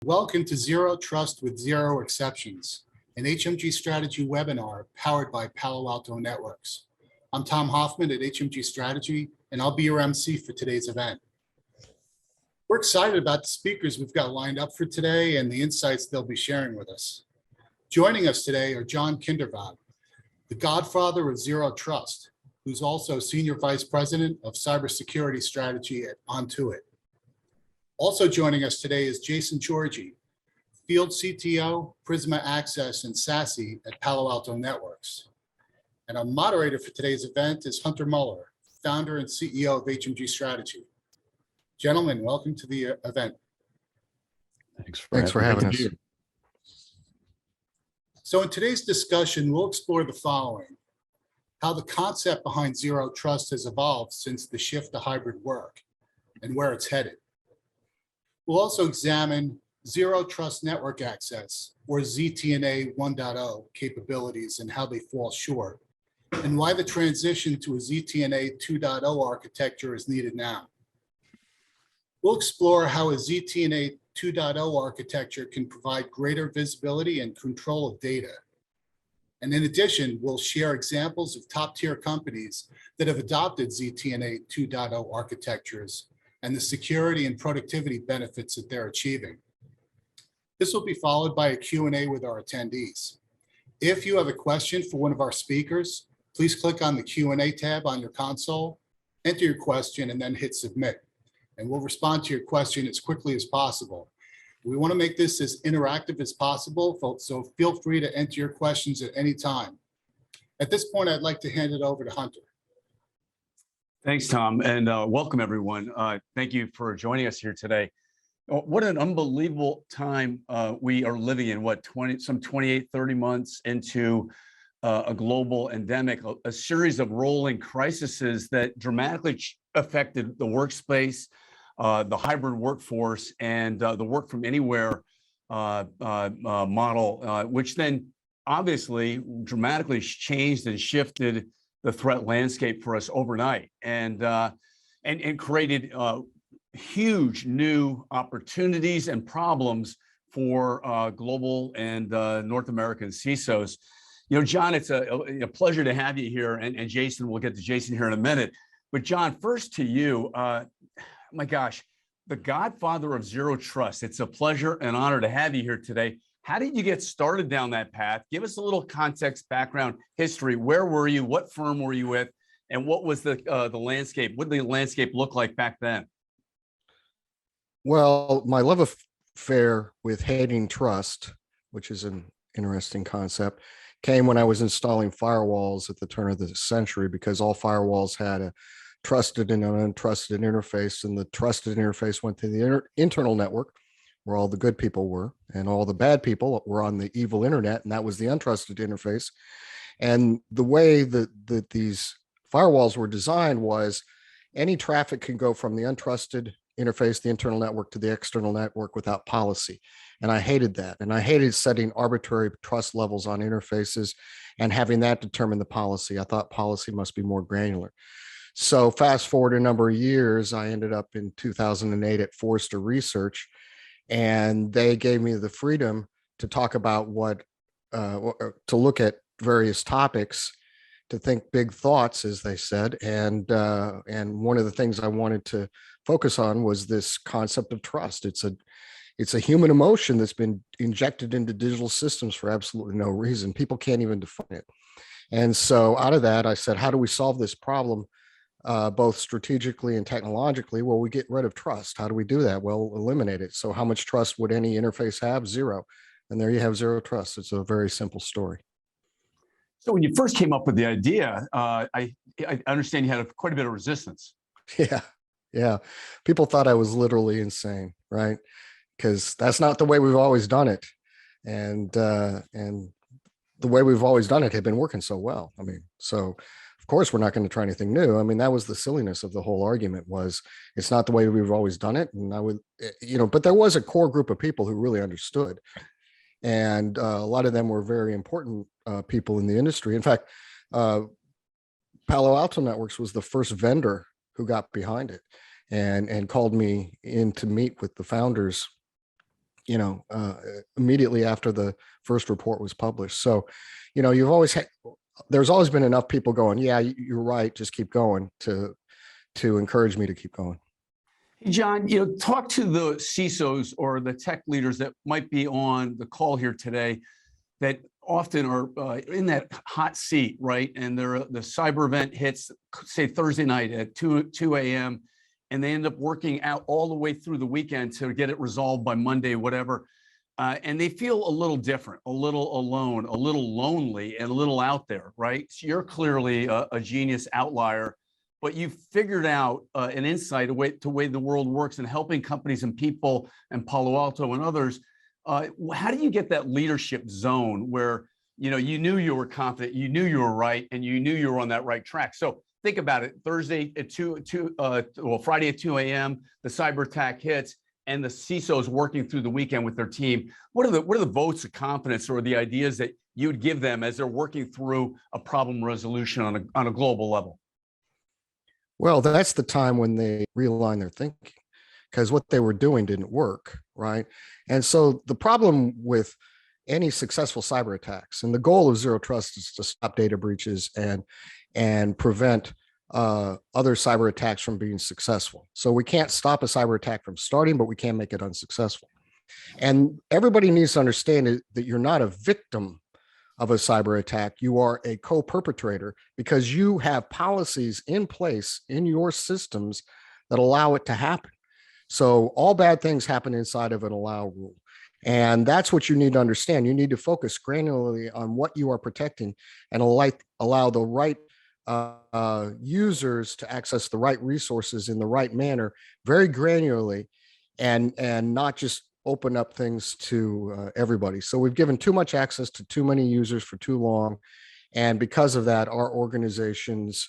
Welcome to Zero Trust with Zero Exceptions, an HMG strategy webinar powered by Palo Alto Networks. I'm Tom Hoffman at HMG Strategy, and I'll be your MC for today's event. We're excited about the speakers we've got lined up for today and the insights they'll be sharing with us. Joining us today are John Kindervaq, the godfather of Zero Trust, who's also Senior Vice President of Cybersecurity Strategy at Alto. Also joining us today is Jason Georgi, Field CTO, Prisma Access, and SASE at Palo Alto Networks. And our moderator for today's event is Hunter Muller, founder and CEO of HMG Strategy. Gentlemen, welcome to the event. Thanks for having us. So in today's discussion, we'll explore the following: how the concept behind Zero Trust has evolved since the shift to hybrid work and where it's headed. We'll also examine Zero Trust Network Access, or ZTNA 1.0 capabilities and how they fall short, and why the transition to a ZTNA 2.0 architecture is needed now. We'll explore how a ZTNA 2.0 architecture can provide greater visibility and control of data. And in addition, we'll share examples of top-tier companies that have adopted ZTNA 2.0 architectures and the security and productivity benefits that they're achieving. This will be followed by a Q&A with our attendees. If you have a question for one of our speakers, please click on the Q&A tab on your console, enter your question, and then hit submit. And we'll respond to your question as quickly as possible. We want to make this as interactive as possible, so feel free to enter your questions at any time. At this point, I'd like to hand it over to Hunter. Thanks, Tom, and welcome everyone. Thank you for joining us here today. What an unbelievable time we are living in, some 28, 30 months into a global endemic, a series of rolling crises that dramatically affected the workspace, the hybrid workforce, and the work from anywhere model, which then obviously dramatically changed and shifted the threat landscape for us overnight, and created huge new opportunities and problems for global and North American CISOs. You know, John, it's a pleasure to have you here, and Jason, we'll get to Jason here in a minute. But John, first to you, my gosh, the godfather of Zero Trust. It's a pleasure and honor to have you here today. How did you get started down that path? Give us a little context, background, history. Where were you? What firm were you with? And what was the landscape? What did the landscape look like back then? Well, my love affair with hating trust, which is an interesting concept, came when I was installing firewalls at the turn of the century, because all firewalls had a trusted and an untrusted interface, and the trusted interface went to the internal network, where all the good people were, and all the bad people were on the evil internet, and that was the untrusted interface. And the way that these firewalls were designed was any traffic can go from the untrusted interface, the internal network, to the external network without policy. And I hated that. And I hated setting arbitrary trust levels on interfaces and having that determine the policy. I thought policy must be more granular. So fast forward a number of years, I ended up in 2008 at Forrester Research, and they gave me the freedom to talk about to look at various topics, to think big thoughts, as they said. And one of the things I wanted to focus on was this concept of trust. It's a human emotion that's been injected into digital systems for absolutely no reason. People can't even define it. And so out of that, I said, how do we solve this problem, both strategically and technologically? Well, we get rid of trust. How do we do that? Well, eliminate it. So how much trust would any interface have? Zero. And there you have zero trust. It's a very simple story. So when you first came up with the idea, I understand you had quite a bit of resistance. Yeah. People thought I was literally insane, right? Because that's not the way we've always done it. And the way we've always done it had been working so well. I mean, so of course we're not going to try anything new. I mean, that was the silliness of the whole argument, was it's not the way we've always done it. And I would, but there was a core group of people who really understood. And a lot of them were very important people in the industry. In fact, Palo Alto Networks was the first vendor who got behind it and called me in to meet with the founders immediately after the first report was published. So, you've always had, there's always been enough people going, yeah, you're right, just keep going, to encourage me to keep going. Hey, John, talk to the CISOs or the tech leaders that might be on the call here today that often are in that hot seat, right? And the cyber event hits, say, Thursday night at 2 a.m., and they end up working out all the way through the weekend to get it resolved by Monday, whatever. And they feel a little different, a little alone, a little lonely, and a little out there, right? So you're clearly a genius outlier, but you've figured out an insight, to the way the world works, and helping companies and people and Palo Alto and others. How do you get that leadership zone where you knew you were confident, you knew you were right, and you knew you were on that right track? So think about it. Thursday at Friday at 2 a.m., the cyber attack hits, and the CISOs working through the weekend with their team. What are the votes of confidence or the ideas that you would give them as they're working through a problem resolution on a global level? Well, that's the time when they realign their thinking, because what they were doing didn't work, right? And so the problem with any successful cyber attacks, and the goal of zero trust is to stop data breaches and prevent other cyber attacks from being successful. So we can't stop a cyber attack from starting, but we can make it unsuccessful. And everybody needs to understand that you're not a victim of a cyber attack. You are a co-perpetrator, because you have policies in place in your systems that allow it to happen. So all bad things happen inside of an allow rule. And that's what you need to understand. You need to focus granularly on what you are protecting and allow the right users to access the right resources in the right manner, very granularly, and not just open up things to everybody. So we've given too much access to too many users for too long. And because of that, our organizations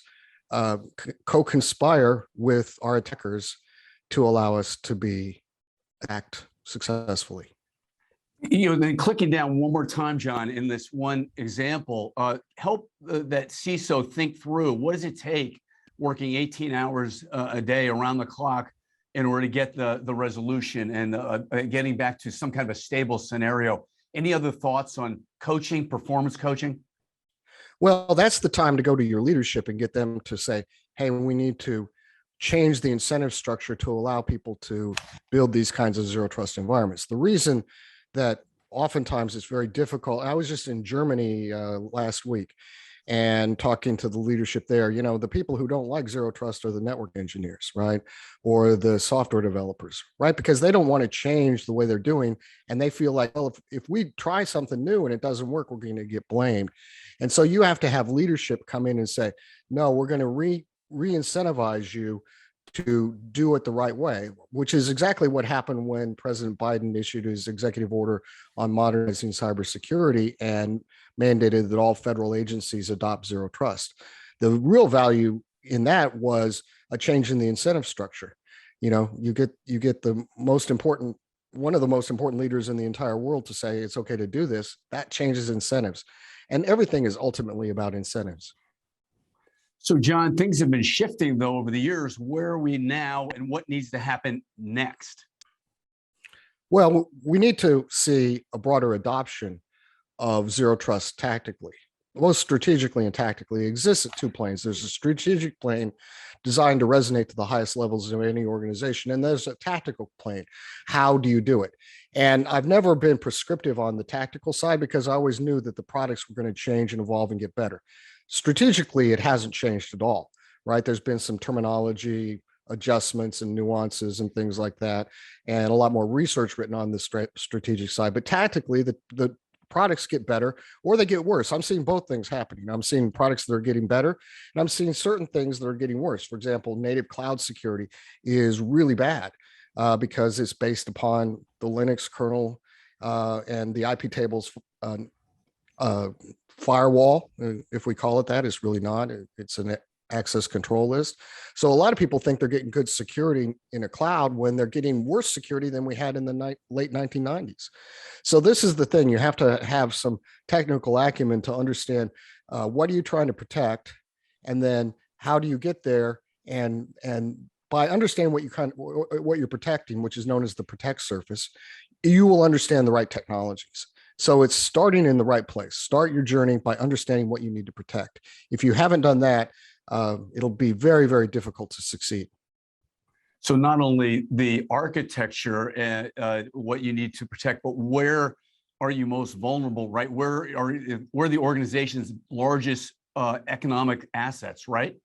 co-conspire with our attackers to allow us to act successfully. Then clicking down one more time, John, in this one example, help that CISO think through, what does it take working 18 hours a day around the clock in order to get the resolution and getting back to some kind of a stable scenario? Any other thoughts on coaching, performance coaching? Well, that's the time to go to your leadership and get them to say, hey, we need to change the incentive structure to allow people to build these kinds of zero trust environments. The reason that oftentimes it's very difficult, I was just in Germany last week and talking to the leadership there. The people who don't like zero trust are the network engineers, right? Or the software developers, right? Because they don't want to change the way they're doing. And they feel like, well, if we try something new and it doesn't work, we're going to get blamed. And so you have to have leadership come in and say, no, we're going to re-incentivize you to do it the right way, which is exactly what happened when President Biden issued his executive order on modernizing cybersecurity and mandated that all federal agencies adopt zero trust. The real value in that was a change in the incentive structure. You get the most important, one of the most important leaders in the entire world to say it's okay to do this. That changes incentives, and everything is ultimately about incentives. So, John, things have been shifting, though, over the years. Where are we now, and what needs to happen next? Well, we need to see a broader adoption of zero trust tactically. Both strategically and tactically exists at two planes. There's a strategic plane designed to resonate to the highest levels of any organization, and there's a tactical plane. How do you do it? And I've never been prescriptive on the tactical side, because I always knew that the products were going to change and evolve and get better. Strategically, it hasn't changed at all, right? There's been some terminology adjustments and nuances and things like that, and a lot more research written on the strategic side. But tactically, the products get better or they get worse. I'm seeing both things happening. I'm seeing products that are getting better, and I'm seeing certain things that are getting worse. For example, native cloud security is really bad because it's based upon the Linux kernel and the IP tables firewall, if we call it that. It's really not. It's an access control list. So a lot of people think they're getting good security in a cloud when they're getting worse security than we had in the late 1990s. So this is the thing. You have to have some technical acumen to understand what are you trying to protect, and then how do you get there, and by understanding what you're protecting, which is known as the protect surface, you will understand the right technologies. So it's starting in the right place. Start your journey by understanding what you need to protect. If you haven't done that, it'll be very, very difficult to succeed. So not only the architecture and what you need to protect, but where are you most vulnerable, right? Where are the organization's largest economic assets, right?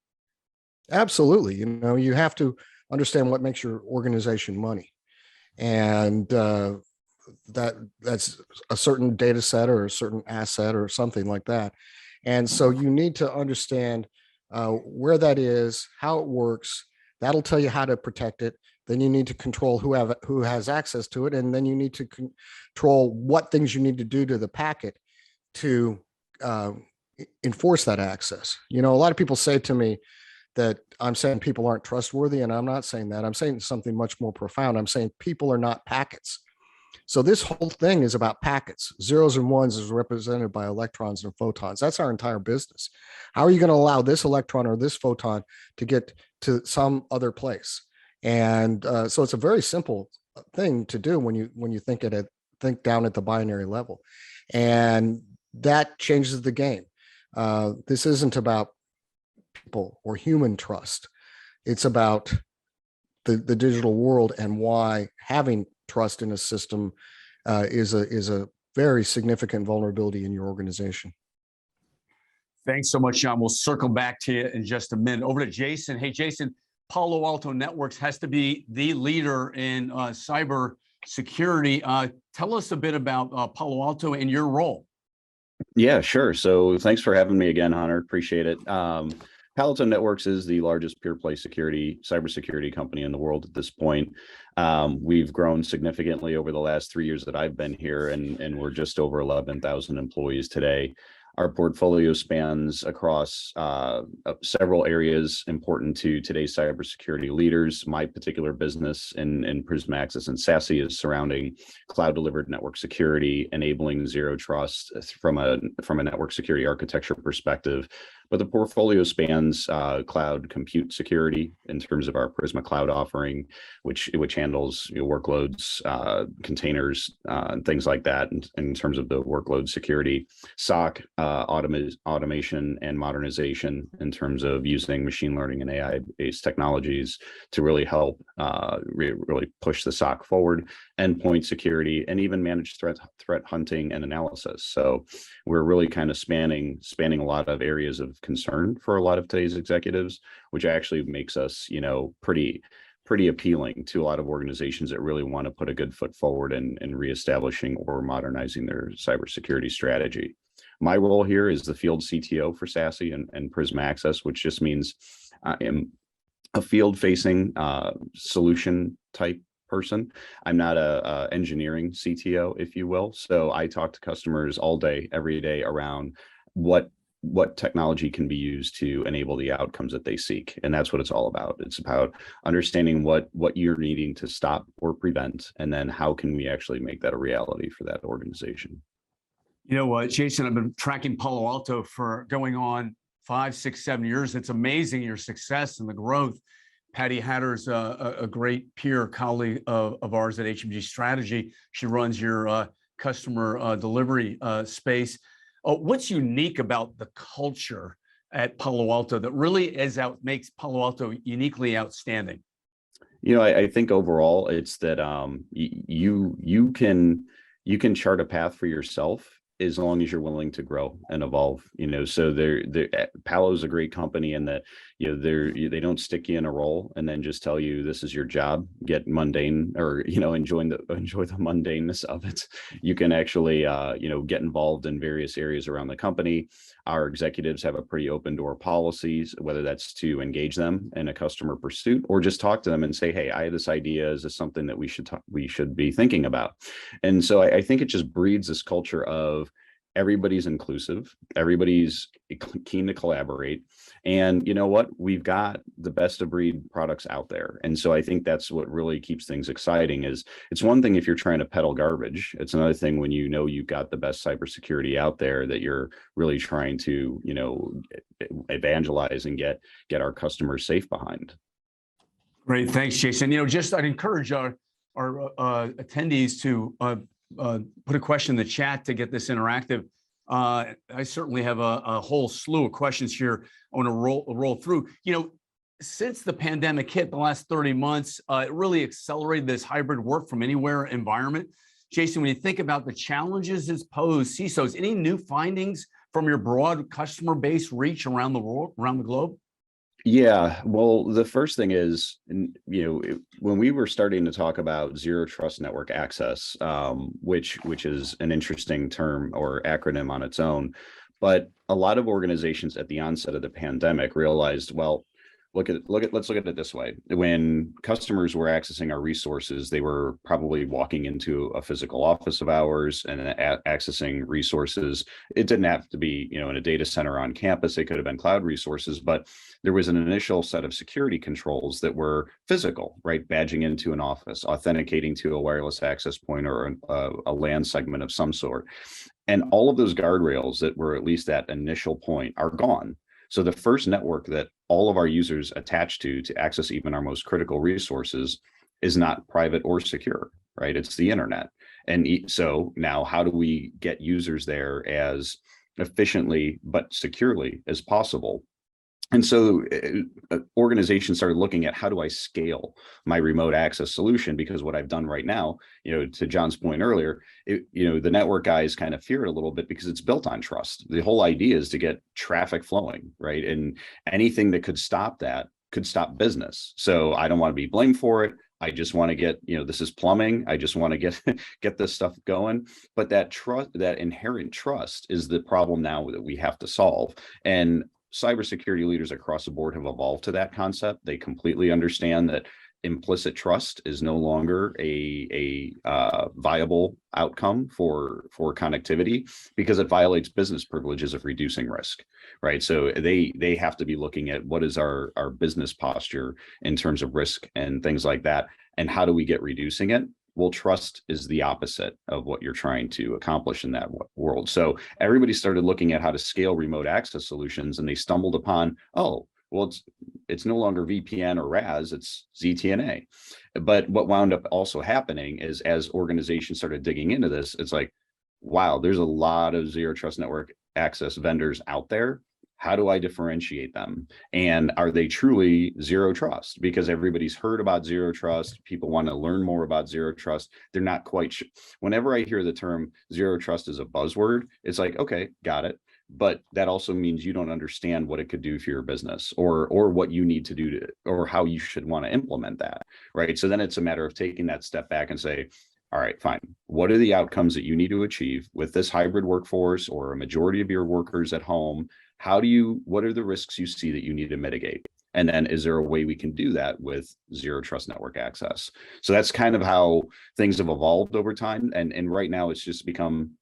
Absolutely. You have to understand what makes your organization money. And that's a certain data set or a certain asset or something like that. And so you need to understand where that is, how it works. That'll tell you how to protect it. Then you need to control who has access to it. And then you need to control what things you need to do to the packet to enforce that access. A lot of people say to me that I'm saying people aren't trustworthy, and I'm not saying that. I'm saying something much more profound. I'm saying people are not packets. So this whole thing is about packets. Zeros and ones is represented by electrons and photons. That's our entire business. How are you going to allow this electron or this photon to get to some other place? And so it's a very simple thing to do when you think down at the binary level, and that changes the game. This isn't about people or human trust. It's about the digital world and why having trust in a system is a very significant vulnerability in your organization. Thanks so much, John. We'll circle back to you in just a minute. Over to Jason. Hey, Jason, Palo Alto Networks has to be the leader in cyber security. Tell us a bit about Palo Alto and your role. Yeah, sure. So thanks for having me again, Hunter. Appreciate it. Palo Alto Networks is the largest pure play cybersecurity company in the world at this point. We've grown significantly over the last 3 years that I've been here, and we're just over 11,000 employees today. Our portfolio spans across several areas important to today's cybersecurity leaders. My particular business in Prisma Access and SASE is surrounding cloud-delivered network security, enabling zero trust from a network security architecture perspective. But the portfolio spans cloud compute security in terms of our Prisma Cloud offering, which handles workloads, containers, and things like that in terms of the workload security. SOC, automation and modernization in terms of using machine learning and AI-based technologies to really help really push the SOC forward, endpoint security, and even manage threat hunting and analysis. So we're really kind of spanning a lot of areas of concern for a lot of today's executives, which actually makes us, pretty appealing to a lot of organizations that really want to put a good foot forward in reestablishing or modernizing their cybersecurity strategy. My role here is the field CTO for SASE and Prisma Access, which just means I am a field-facing solution type person. I'm not a engineering CTO, if you will. So I talk to customers all day, every day around what technology can be used to enable the outcomes that they seek. And that's what it's all about. It's about understanding what you're needing to stop or prevent, and then how can we actually make that a reality for that organization. Jason, I've been tracking Palo Alto for going on 5, 6, 7 years. It's amazing your success and the growth. Patty Hatter's a great peer colleague of ours at HMG Strategy. She runs your customer delivery space. What's unique about the culture at Palo Alto that really makes Palo Alto uniquely outstanding? I think overall it's that you can chart a path for yourself as long as you're willing to grow and evolve. So Palo's a great company in that they don't stick you in a role and then just tell you this is your job, get mundane, or enjoy the mundaneness of it. You can actually get involved in various areas around the company. Our executives have a pretty open door policies, whether that's to engage them in a customer pursuit or just talk to them and say, hey, I have this idea. Is this something that we should be thinking about? And so I think it just breeds this culture of everybody's inclusive, everybody's keen to collaborate. And you know what? We've got the best of breed products out there. And so I think that's what really keeps things exciting. Is it's one thing if you're trying to peddle garbage. It's another thing when you've got the best cybersecurity out there that you're really trying to, evangelize and get our customers safe behind. Great, thanks, Jason. Just I'd encourage our attendees to put a question in the chat to get this interactive. I certainly have a whole slew of questions here I want to roll through. Since the pandemic hit the last 30 months, it really accelerated this hybrid work from anywhere environment. Jason, when you think about the challenges it's posed, CISOs, any new findings from your broad customer base reach around the world, around the globe? Yeah, well, the first thing is, when we were starting to talk about zero trust network access, which is an interesting term or acronym on its own, but a lot of organizations at the onset of the pandemic realized, well, let's look at it this way. When customers were accessing our resources, they were probably walking into a physical office of ours and accessing resources. It didn't have to be, in a data center on campus. It could have been cloud resources, but there was an initial set of security controls that were physical, right? Badging into an office, authenticating to a wireless access point or a LAN segment of some sort. And all of those guardrails that were at least that initial point are gone. So the first network that all of our users attach to access even our most critical resources is not private or secure, right? It's the internet. And so now how do we get users there as efficiently but securely as possible? And so organizations started looking at, how do I scale my remote access solution? Because what I've done right now, to John's point earlier, the network guys kind of fear it a little bit because it's built on trust. The whole idea is to get traffic flowing, right? And anything that could stop that could stop business. So I don't want to be blamed for it. I just want to get, this is plumbing. I just want to get this stuff going. But that trust, that inherent trust, is the problem now that we have to solve. And cybersecurity leaders across the board have evolved to that concept. They completely understand that implicit trust is no longer a viable outcome for connectivity, because it violates business privileges of reducing risk, right? So they have to be looking at what is our business posture in terms of risk and things like that, and how do we get reducing it? Well, trust is the opposite of what you're trying to accomplish in that world. So everybody started looking at how to scale remote access solutions, and they stumbled upon, oh, well, it's no longer VPN or RAS, it's ZTNA. But what wound up also happening is, as organizations started digging into this, it's like, wow, there's a lot of zero trust network access vendors out there. How do I differentiate them? And are they truly zero trust? Because everybody's heard about zero trust. People want to learn more about zero trust. They're not quite sure. Whenever I hear the term zero trust as a buzzword, it's like, okay, got it. But that also means you don't understand what it could do for your business, or what you need to do to, or how you should want to implement that, right? So then it's a matter of taking that step back and say, all right, fine. What are the outcomes that you need to achieve with this hybrid workforce, or a majority of your workers at home? What are the risks you see that you need to mitigate? And then is there a way we can do that with zero trust network access? So that's kind of how things have evolved over time. And right now it's just become,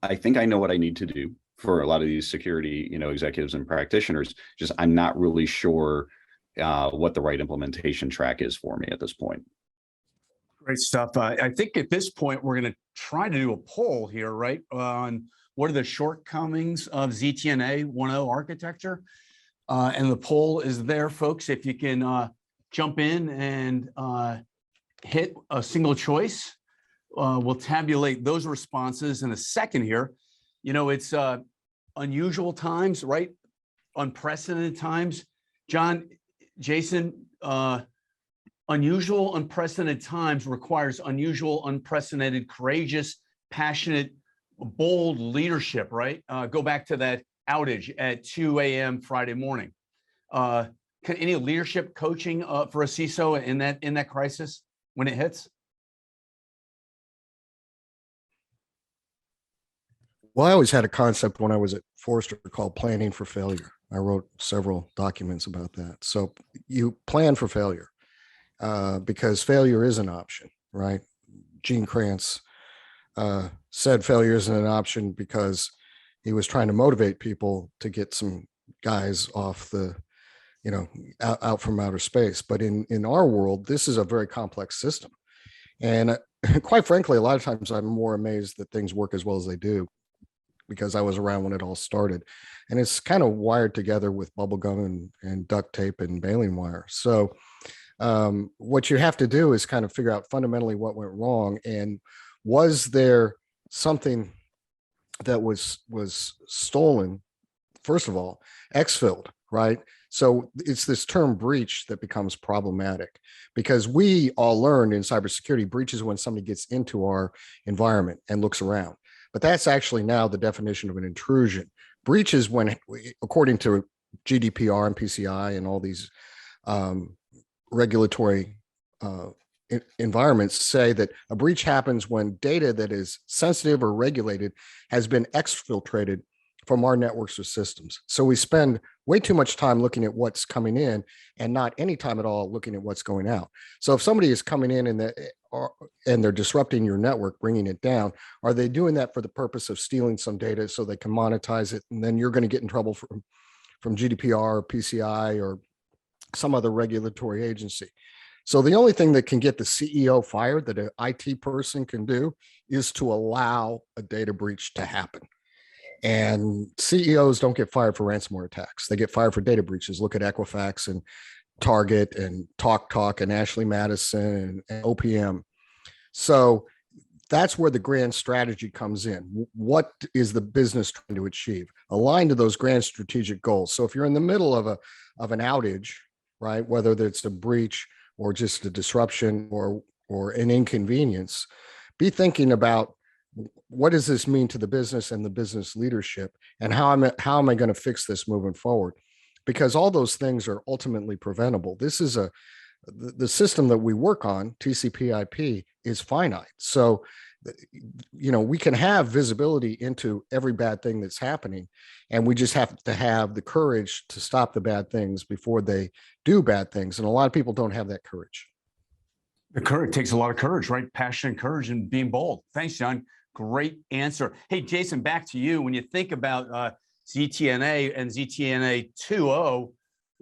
I think I know what I need to do for a lot of these security, executives and practitioners. Just, I'm not really sure what the right implementation track is for me at this point. Great stuff. I think at this point, we're going to try to do a poll here, right, on what are the shortcomings of ZTNA 1.0 architecture. And the poll is there, folks. If you can jump in and hit a single choice, we'll tabulate those responses in a second here. It's unusual times, right? Unprecedented times. John, Jason, unusual, unprecedented times requires unusual, unprecedented, courageous, passionate, bold leadership, right? Go back to that outage at 2 a.m. Friday morning. Any leadership coaching for a CISO in that crisis when it hits? Well, I always had a concept when I was at Forrester called planning for failure. I wrote several documents about that. So you plan for failure because failure is an option, right? Gene Kranz said failure isn't an option because he was trying to motivate people to get some guys off the, out from outer space. But in our world, this is a very complex system. And quite frankly, a lot of times I'm more amazed that things work as well as they do, because I was around when it all started, and it's kind of wired together with bubble gum and duct tape and baling wire. So What you have to do is kind of figure out fundamentally what went wrong, and was there something that was stolen, first of all, exfilled, right? So it's this term breach that becomes problematic, because we all learned in cybersecurity, breach is when somebody gets into our environment and looks around. But that's actually now the definition of an intrusion. Breach is when, according to GDPR and PCI and all these regulatory environments, say that a breach happens when data that is sensitive or regulated has been exfiltrated from our networks or systems. So we spend way too much time looking at what's coming in and not any time at all looking at what's going out. So if somebody is coming in and they're disrupting your network, bringing it down, are they doing that for the purpose of stealing some data so they can monetize it? And then you're going to get in trouble from GDPR or PCI or some other regulatory agency. So the only thing that can get the CEO fired, that an IT person can do, is to allow a data breach to happen. And CEOs don't get fired for ransomware attacks. They get fired for data breaches. Look at Equifax and Target and TalkTalk and Ashley Madison and OPM. So that's where the grand strategy comes in. What is the business trying to achieve? Aligned to those grand strategic goals. So if you're in the middle of an outage, right, whether it's a breach or just a disruption or an inconvenience, be thinking about, what does this mean to the business and the business leadership, and how am I going to fix this moving forward? Because all those things are ultimately preventable. This is the system that we work on, TCP/IP, is finite. So, we can have visibility into every bad thing that's happening, and we just have to have the courage to stop the bad things before they do bad things. And a lot of people don't have that courage. The courage takes a lot of courage, right? Passion and courage and being bold. Thanks, John. Great answer. Hey, Jason, back to you. When you think about ZTNA and ZTNA 2.0,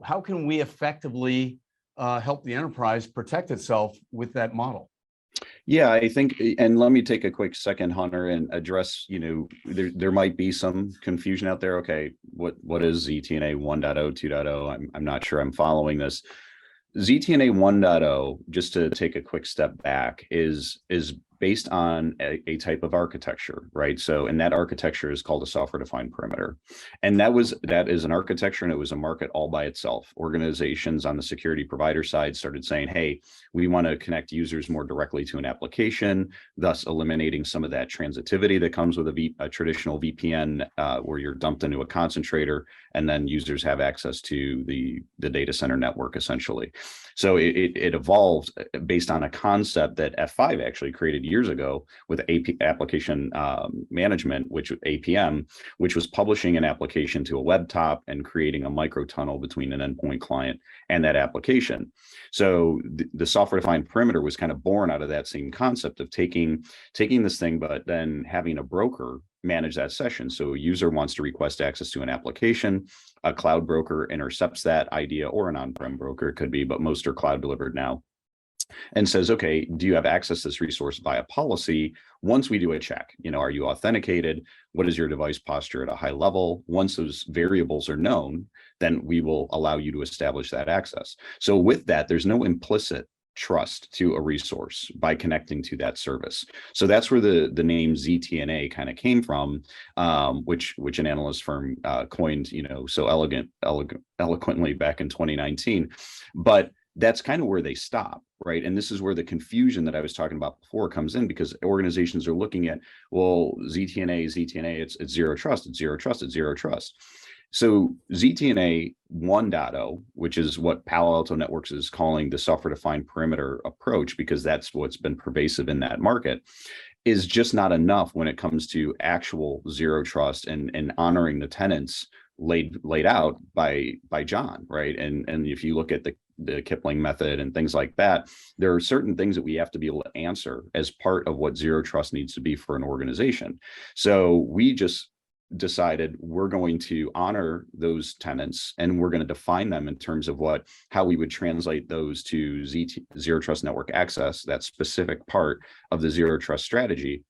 how can we effectively help the enterprise protect itself with that model? Yeah, I think, and let me take a quick second, Hunter, and address, there might be some confusion out there. Okay, what is ZTNA 1.0, 2.0? I'm not sure I'm following this. ZTNA 1.0, just to take a quick step back, is based on a type of architecture, right? So, and that architecture is called a software-defined perimeter. And that is an architecture, and it was a market all by itself. Organizations on the security provider side started saying, hey, we want to connect users more directly to an application, thus eliminating some of that transitivity that comes with a traditional VPN, where you're dumped into a concentrator, and then users have access to the data center network, essentially. So it evolved based on a concept that F5 actually created years ago with application management, which APM, which was publishing an application to a web top and creating a micro tunnel between an endpoint client and that application. So the software-defined perimeter was kind of born out of that same concept of taking this thing, but then having a broker manage that session. So a user wants to request access to an application, a cloud broker intercepts that idea, or an on-prem broker, it could be, but most are cloud delivered now, and says, okay, do you have access to this resource via policy? Once we do a check, are you authenticated? What is your device posture at a high level? Once those variables are known, then we will allow you to establish that access. So with that, there's no implicit trust to a resource by connecting to that service. So that's where the name ZTNA kind of came from, which an analyst firm coined, so eloquently back in 2019. But that's kind of where they stop, right? And this is where the confusion that I was talking about before comes in, because organizations are looking at, well, ZTNA, it's zero trust, it's zero trust, it's zero trust. So ZTNA 1.0, which is what Palo Alto Networks is calling the software-defined perimeter approach, because that's what's been pervasive in that market, is just not enough when it comes to actual zero trust and honoring the tenets laid out by John, right? And if you look at the Kipling method and things like that, there are certain things that we have to be able to answer as part of what zero trust needs to be for an organization. So we just decided we're going to honor those tenets, and we're going to define them in terms of how we would translate those to zero trust network access, that specific part of the zero trust strategy.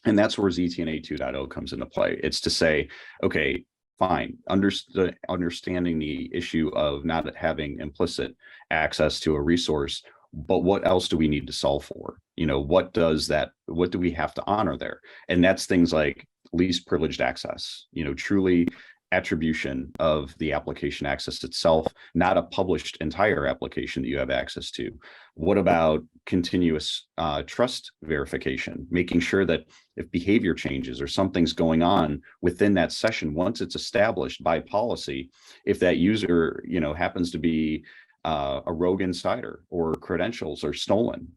And that's where ZTNA 2.0 comes into play. It's to say, okay, fine. Understanding the issue of not having implicit access to a resource, but what else do we need to solve for? What do we have to honor there? And that's things like least privileged access, truly attribution of the application access itself, not a published entire application that you have access to. What about continuous trust verification, making sure that if behavior changes or something's going on within that session, once it's established by policy, if that user, happens to be a rogue insider or credentials are stolen,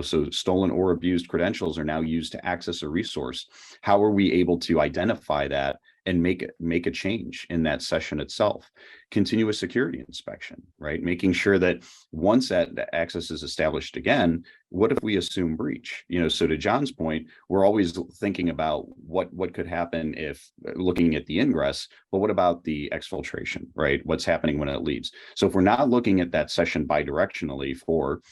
so stolen or abused credentials are now used to access a resource. How are we able to identify that and make a change in that session itself? Continuous security inspection, right? Making sure that once that access is established again, what if we assume breach? So to John's point, we're always thinking about what could happen if looking at the ingress, but what about the exfiltration, right? What's happening when it leaves? So if we're not looking at that session bidirectionally for,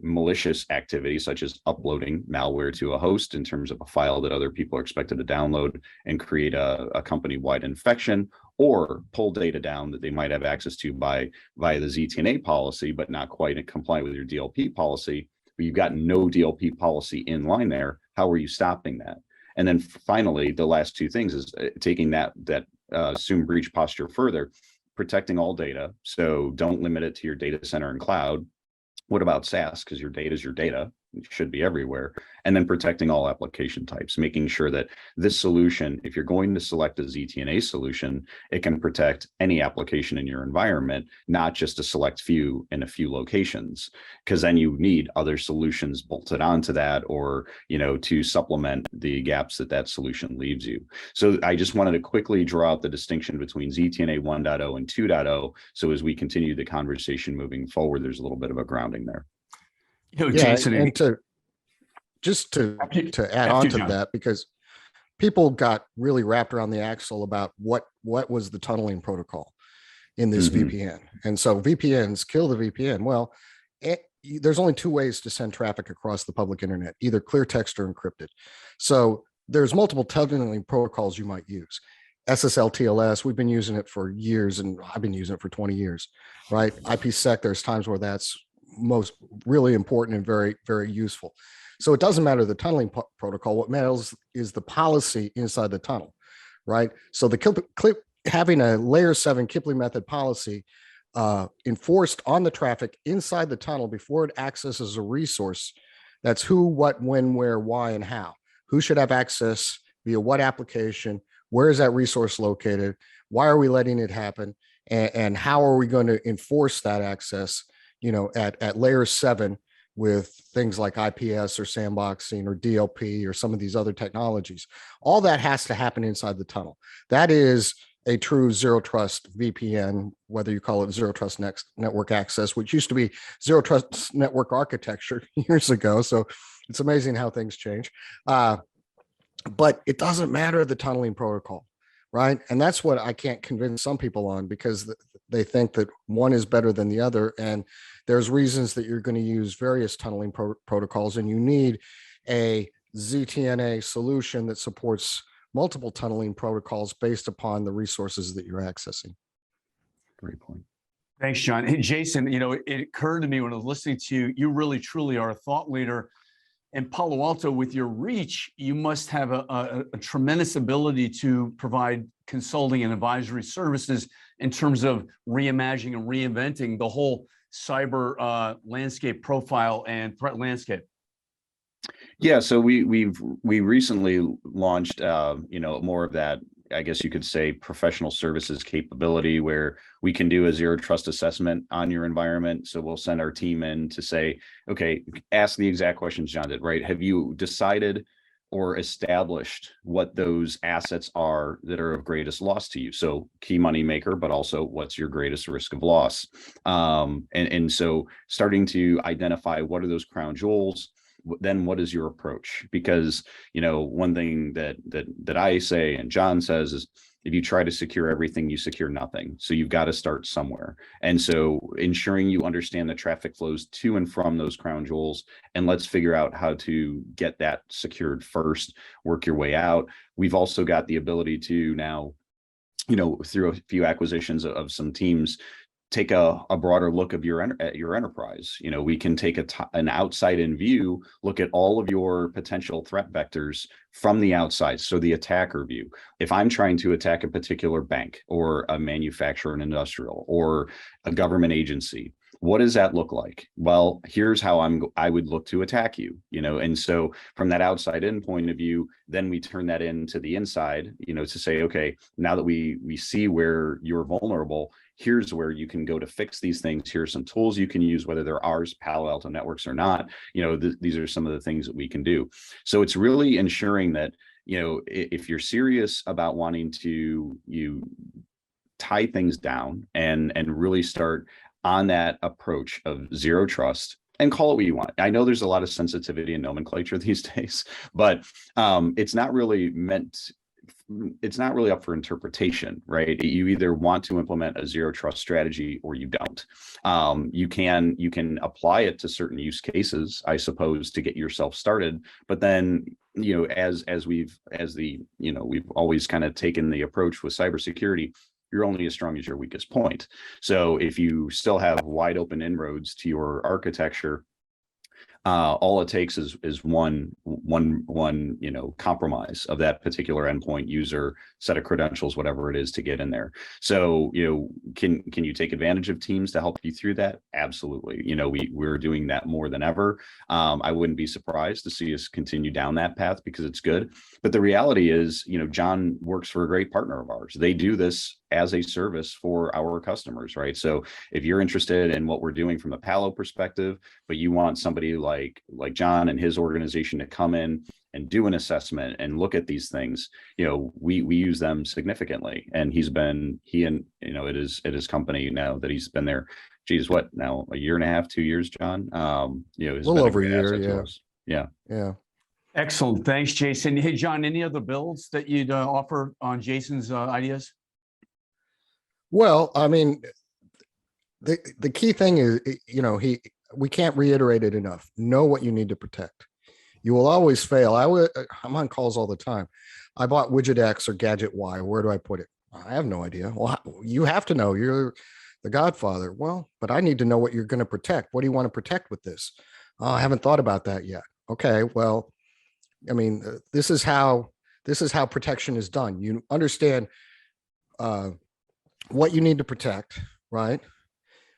malicious activities such as uploading malware to a host in terms of a file that other people are expected to download and create a company-wide infection, or pull data down that they might have access to via the ZTNA policy, but not quite compliant with your DLP policy, but you've got no DLP policy in line there. How are you stopping that? And then finally, the last two things is taking that assume breach posture further, protecting all data. So don't limit it to your data center and cloud. What about SASE? Because your data is your data. It should be everywhere. And then protecting all application types, making sure that this solution, if you're going to select a ZTNA solution, it can protect any application in your environment, not just a select few in a few locations, because then you need other solutions bolted onto that, or, to supplement the gaps that solution leaves you. So I just wanted to quickly draw out the distinction between ZTNA 1.0 and 2.0. So as we continue the conversation moving forward, there's a little bit of a grounding there. Jason, and to add on to that, because people got really wrapped around the axle about what was the tunneling protocol in this VPN. And so VPNs kill the VPN. Well, there's only two ways to send traffic across the public internet, either clear text or encrypted. So there's multiple tunneling protocols you might use. SSL TLS, we've been using it for years, and I've been using it for 20 years, right? IPsec, there's times where that's most really important and very, very useful. So it doesn't matter the tunneling protocol. What matters is the policy inside the tunnel, right? So having a layer 7 Kipley method policy enforced on the traffic inside the tunnel before it accesses a resource. That's who, what, when, where, why, and how. Who should have access via what application? Where is that resource located? Why are we letting it happen? And how are we going to enforce that access, at layer 7 with things like IPS or sandboxing or DLP or some of these other technologies? All that has to happen inside the tunnel. That is a true zero trust VPN, whether you call it zero trust network access, which used to be zero trust network architecture years ago. So it's amazing how things change. But it doesn't matter the tunneling protocol, right? And that's what I can't convince some people on, because they think that one is better than the other. And there's reasons that you're going to use various tunneling protocols, and you need a ZTNA solution that supports multiple tunneling protocols based upon the resources that you're accessing. Great point. Thanks, John. Hey, Jason, it occurred to me when I was listening to you, you really truly are a thought leader. In Palo Alto, with your reach, you must have a tremendous ability to provide consulting and advisory services in terms of reimagining and reinventing the whole cyber landscape profile and threat landscape. Yeah, so we recently launched more of that, I guess you could say, professional services capability, where we can do a zero trust assessment on your environment. So we'll send our team in to say, okay, ask the exact questions John did, right? Have you decided or established what those assets are that are of greatest loss to you? So key money maker, but also what's your greatest risk of loss? And so starting to identify what are those crown jewels. Then what is your approach? Because, one thing that I say and John says is, if you try to secure everything, you secure nothing. So you've got to start somewhere. And so ensuring you understand the traffic flows to and from those crown jewels, and let's figure out how to get that secured first, work your way out. We've also got the ability to now through a few acquisitions of some teams, take a broader look of at your enterprise. We can take an outside in view, look at all of your potential threat vectors from the outside. So the attacker view, if I'm trying to attack a particular bank or a manufacturer and industrial or a government agency, what does that look like? Well, here's how I would look to attack you, and so from that outside in point of view, then we turn that into the inside, to say, okay, now that we see where you're vulnerable, here's where you can go to fix these things. Here's some tools you can use, whether they're ours, Palo Alto Networks or not. These are some of the things that we can do. So it's really ensuring that, if you're serious about wanting to tie things down and really start on that approach of zero trust, and call it what you want. I know there's a lot of sensitivity and nomenclature these days, but it's not really up for interpretation, right? You either want to implement a zero trust strategy or you don't. You can apply it to certain use cases, I suppose, to get yourself started. But then, we've always kind of taken the approach with cybersecurity, you're only as strong as your weakest point. So if you still have wide open inroads to your architecture, all it takes is one compromise of that particular endpoint, user, set of credentials, whatever it is, to get in there. So can you take advantage of teams to help you through that? Absolutely. We're doing that more than ever. I wouldn't be surprised to see us continue down that path because it's good. But the reality is, John works for a great partner of ours. They do this as a service for our customers, right? So if you're interested in what we're doing from a Palo perspective, but you want somebody like John and his organization to come in and do an assessment and look at these things, we use them significantly. And he and at his company now that he's been there, geez, what now, a year and a half, 2 years, John? A little over a year, yeah. Yeah. Excellent. Thanks, Jason. Hey, John, any other builds that you'd offer on Jason's ideas? Well, I mean, the key thing is, we can't reiterate it enough. Know what you need to protect. You will always fail. I'm on calls all the time. I bought widget X or gadget Y. Where do I put it? I have no idea. Well, you have to know. You're the Godfather. Well, but I need to know what you're going to protect. What do you want to protect with this? Oh, I haven't thought about that yet. Okay, well, I mean, this is how protection is done. You understand what you need to protect, right?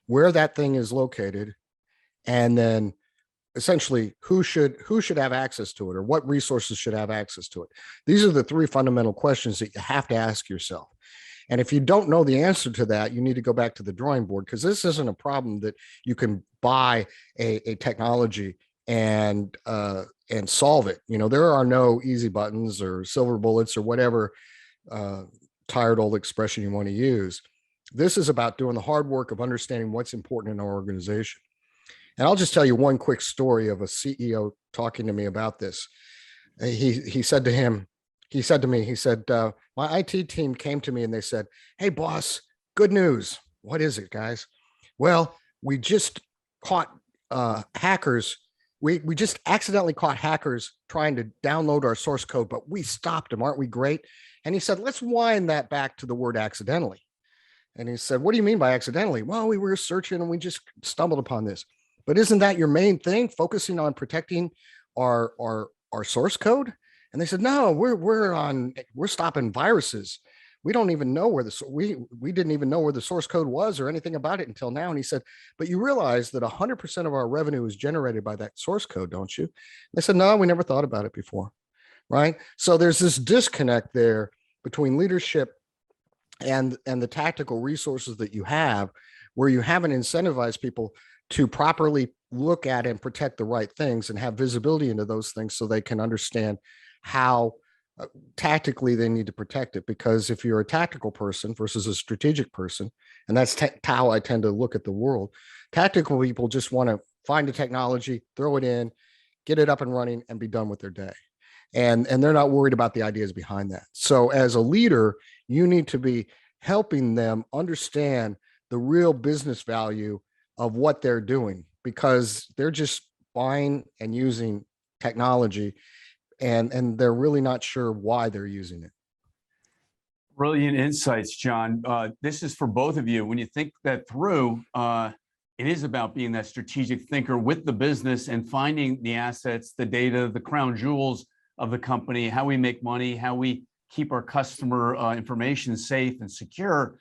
Where that thing is located, and then essentially who should have access to it, or what resources should have access to it. These are the three fundamental questions that you have to ask yourself. And if you don't know the answer to that, you need to go back to the drawing board, because this isn't a problem that you can buy a technology and solve it. There are no easy buttons or silver bullets or whatever tired old expression you want to use. This is about doing the hard work of understanding what's important in our organization. And I'll just tell you one quick story of a CEO talking to me about this. He said to me, my IT team came to me and they said, "Hey boss, good news." What is it, guys? Well, we just caught hackers. We just accidentally caught hackers trying to download our source code, but we stopped them. Aren't we great? And he said, let's wind that back to the word accidentally. And he said, what do you mean by accidentally? Well, we were searching and we just stumbled upon this. But isn't that your main thing, focusing on protecting our source code? And they said, no, we're stopping viruses. We don't even know where we didn't even know where the source code was or anything about it until now. And he said, but you realize that 100% of our revenue is generated by that source code, don't you? And they said, no, we never thought about it before. Right. So there's this disconnect there between leadership and the tactical resources that you have, where you haven't incentivized people to properly look at and protect the right things and have visibility into those things so they can understand how tactically they need to protect it. Because if you're a tactical person versus a strategic person, and that's how I tend to look at the world, tactical people just want to find a technology, throw it in, get it up and running, and be done with their day. And they're not worried about the ideas behind that. So as a leader, you need to be helping them understand the real business value of what they're doing, because they're just buying and using technology and they're really not sure why they're using it. Brilliant insights, John. This is for both of you. When you think that through, it is about being that strategic thinker with the business and finding the assets, the data, the crown jewels of the company, how we make money, how we keep our customer information safe and secure.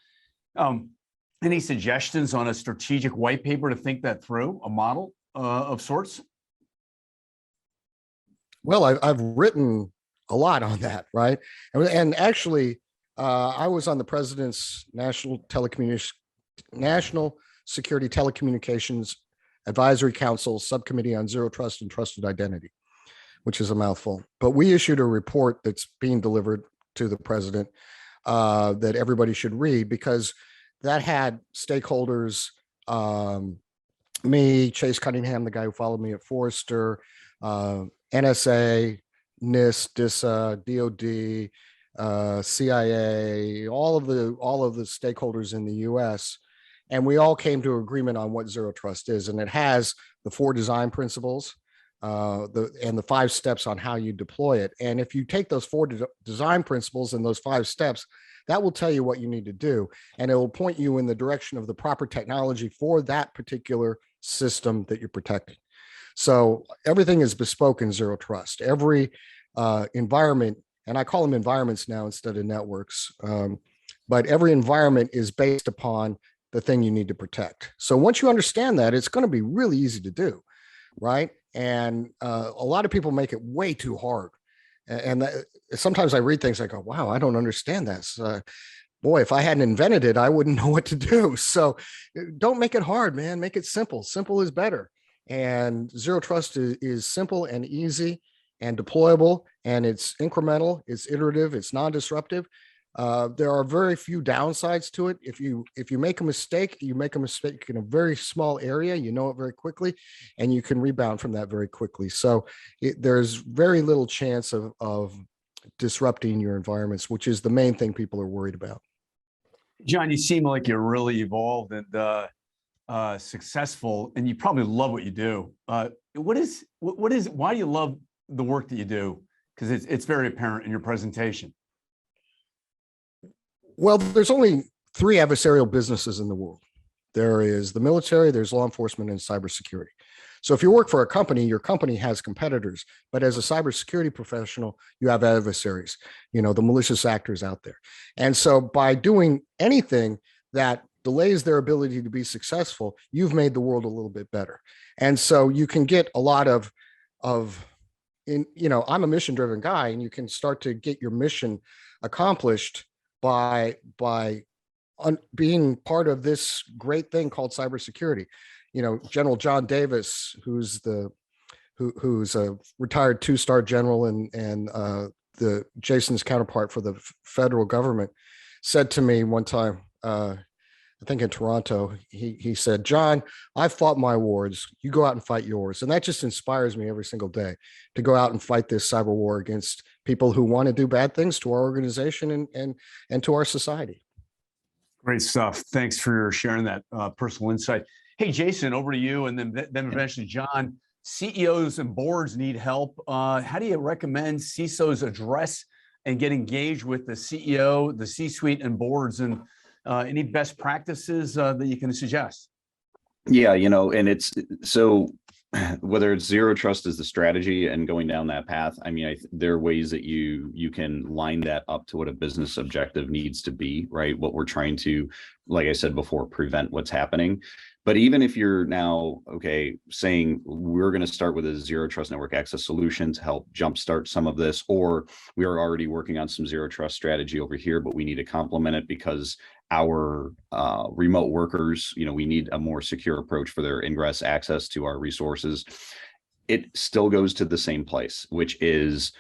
Any suggestions on a strategic white paper to think that through, a model of sorts? Well, I've written a lot on that, right? And actually, I was on the president's National Security Telecommunications Advisory Council subcommittee on zero trust and trusted identity, which is a mouthful. But we issued a report that's being delivered to the president that everybody should read, because that had stakeholders, me, Chase Cunningham, the guy who followed me at Forrester, NSA, NIST, DISA, DOD, CIA, all of the stakeholders in the US. And we all came to agreement on what zero trust is. And it has the 4 design principles and the 5 steps on how you deploy it. And if you take those 4 design principles and those 5 steps, that will tell you what you need to do. And it will point you in the direction of the proper technology for that particular system that you're protecting. So everything is bespoke in zero trust. Every environment, and I call them environments now instead of networks, but every environment is based upon the thing you need to protect. So once you understand that, it's going to be really easy to do, right? And a lot of people make it way too hard. And sometimes I read things, I go, wow, I don't understand this. Boy, if I hadn't invented it, I wouldn't know what to do. So don't make it hard, man. Make it simple. Simple is better. And zero trust is simple and easy and deployable, and it's incremental, it's iterative, it's non-disruptive. There are very few downsides to it. If you make a mistake, you make a mistake in a very small area, you know it very quickly, and you can rebound from that very quickly. So there's very little chance of disrupting your environments, which is the main thing people are worried about. John, you seem like you're really evolved and successful, and you probably love what you do. Why do you love the work that you do? Because it's very apparent in your presentation. Well, there's only 3 adversarial businesses in the world. There is the military, there's law enforcement, and cybersecurity. So if you work for a company, your company has competitors, but as a cybersecurity professional, you have adversaries, you know, the malicious actors out there. And so by doing anything that delays their ability to be successful, you've made the world a little bit better. And so you can get a lot of I'm a mission-driven guy, and you can start to get your mission accomplished by being part of this great thing called cybersecurity. You know, General John Davis, who's a retired 2-star general and the Jason's counterpart for the federal government, said to me one time, I think in Toronto, he said, John, I've fought my wars. You go out and fight yours. And that just inspires me every single day to go out and fight this cyber war against people who want to do bad things to our organization and to our society. Great stuff. Thanks for sharing that personal insight. Hey, Jason, over to you. And then eventually, John, CEOs and boards need help. How do you recommend CISOs address and get engaged with the CEO, the C-suite, and boards? And any best practices that you can suggest? Yeah, and it's so whether it's zero trust as the strategy and going down that path, I mean, there are ways that you can line that up to what a business objective needs to be, right? What we're trying to, like I said before, prevent what's happening. But even if you're now, saying we're going to start with a zero trust network access solution to help jumpstart some of this, or we are already working on some zero trust strategy over here, but we need to complement it because our remote workers, we need a more secure approach for their ingress access to our resources. It still goes to the same place, which is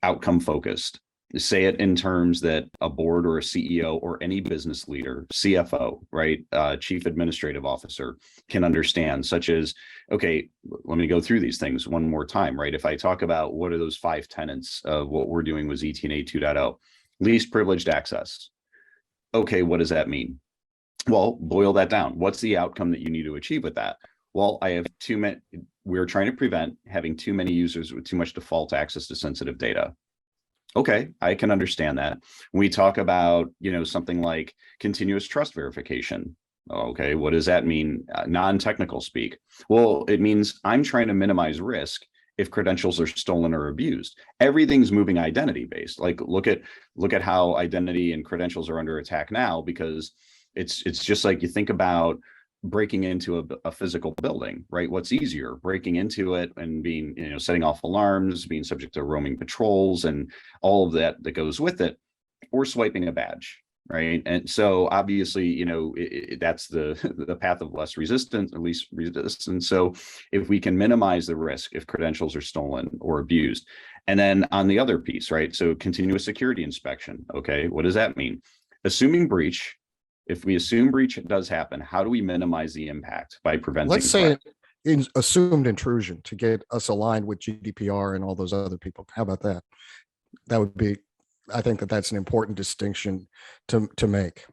outcome focused. Say it in terms that a board or a CEO or any business leader, CFO, right, chief administrative officer can understand, such as, okay, let me go through these things one more time, right? If I talk about what are those 5 tenets of what we're doing with ZTNA 2.0, least privileged access. Okay, what does that mean? Well, boil that down. What's the outcome that you need to achieve with that? Well, I have we're trying to prevent having too many users with too much default access to sensitive data. Okay, I can understand that. When we talk about, something like continuous trust verification. Okay, what does that mean? Non-technical speak. Well, it means I'm trying to minimize risk if credentials are stolen or abused. Everything's moving identity based. Like look at how identity and credentials are under attack now, because it's just like you think about breaking into a physical building, right? What's easier, breaking into it and being, setting off alarms, being subject to roaming patrols and all of that goes with it, or swiping a badge, right? And so obviously, that's the path of least resistance. So if we can minimize the risk if credentials are stolen or abused. And then on the other piece, right? So continuous security inspection. Okay, what does that mean? Assuming breach. If we assume breach does happen, how do we minimize the impact by preventing? Let's say assumed intrusion to get us aligned with GDPR and all those other people. How about that? That would be, I think that's an important distinction to make.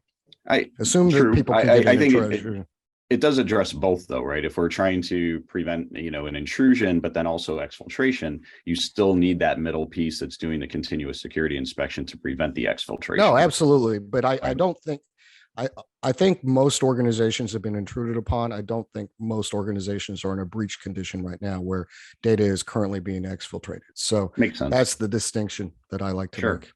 I assume that people can get I think intrusion. It does address both though, right? If we're trying to prevent, an intrusion, but then also exfiltration, you still need that middle piece that's doing the continuous security inspection to prevent the exfiltration. No, absolutely. But I don't think, I think most organizations have been intruded upon. I don't think most organizations are in a breach condition right now where data is currently being exfiltrated. So makes sense. That's the distinction that I like to make.